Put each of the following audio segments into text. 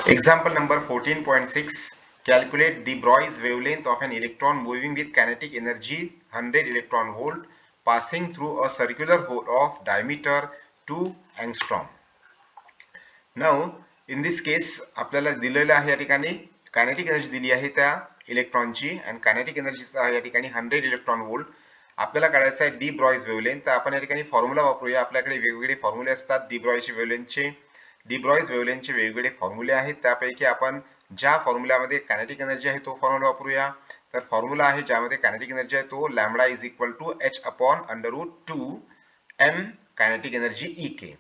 Example number 14.6. Calculate de Broglie's wavelength of an electron moving with kinetic energy 100 electron volt passing through a circular hole of diameter 2 angstrom. Now, in this case, आपल्याला दिलेलं आहे या ठिकाणी kinetic energy दिली आहे त्या इलेक्ट्रॉनची आणि कायनेटिक एनर्जीचा या ठिकाणी 100 इलेक्ट्रॉन व्होल्ट आपल्याला काढायचा आहे डी ब्रॉग्लीज वेव्हलेंथ. तर आपण या ठिकाणी फॉर्म्युला वापरूया. आपल्याकडे वेगवेगळे फॉर्म्युले असतात डी ब्रॉग्लीजचे वेव्हलेंथचे. डी ब्रॉग्लीज वेव्हलेंथचे वेगवेगळे फॉर्म्युले आहेत. त्यापैकी आपण ज्या फॉर्म्युल्यामध्ये कायनेटिक एनर्जी आहे तो फॉर्म्युला वापरूया. तर फॉर्म्युला आहे ज्यामध्ये कायनेटिक एनर्जी आहे तो lambda is equal to h/√2 m kinetic energy EK.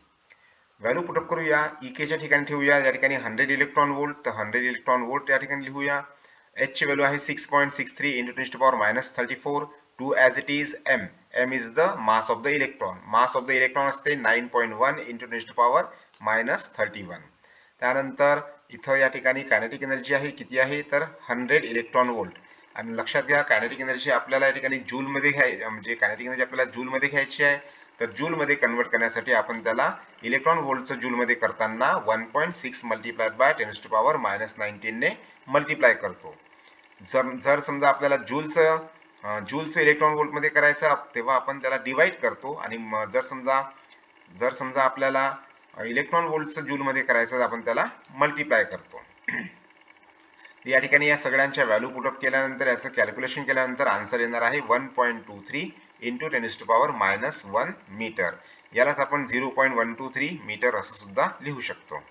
Value put up करूया. EK च्या ठिकाणी ठेवूया या ठिकाणी 100 इलेक्ट्रॉन व्होल्ट. तर 100 इलेक्ट्रॉन व्होल्ट या ठिकाणी लिहूया. h ची व्हॅल्यू आहे 6.63 × 10⁻34. 2 as it is m. m is the mass of the electron. mass of the electron असते 9.1 × 10⁻31. त्यानंतर इथं या ठिकाणी कायनेटिक एनर्जी आहे किती आहे तर 100 इलेक्ट्रॉन व्होल्ट. आणि लक्षात घ्या कायनेटिक एनर्जी आपल्याला या ठिकाणी जूल मध्ये म्हणजे कायनेटिक एनर्जी आपल्याला जूल मध्ये घ्यायची आहे. तर जूल मध्ये कन्वर्ट करण्यासाठी आपण त्याला इलेक्ट्रॉन व्होल्टचं जूल मध्ये करताना 1.6 मल्टिप्लाइड बाय 10⁻19 ने मल्टिप्लाय करतो. जर समजा आपल्याला जूलचं इलेक्ट्रॉन व्होल्ट मध्ये करायचं तेव्हा आपण त्याला डिवाइड करतो. आणि जर समजा आपल्याला इलेक्ट्रॉन व्होल्टचं जूल मध्ये करायचं आपण त्याला मल्टिप्लाय करतो. या ठिकाणी या सगळ्यांच्या व्हॅल्यू पुटअप केल्यानंतर याचं कॅल्क्युलेशन केल्यानंतर आन्सर येणार आहे 1.23 × 10⁻⁻1 मीटर. यालाच आपण 0.123 मीटर असं सुद्धा लिहू शकतो.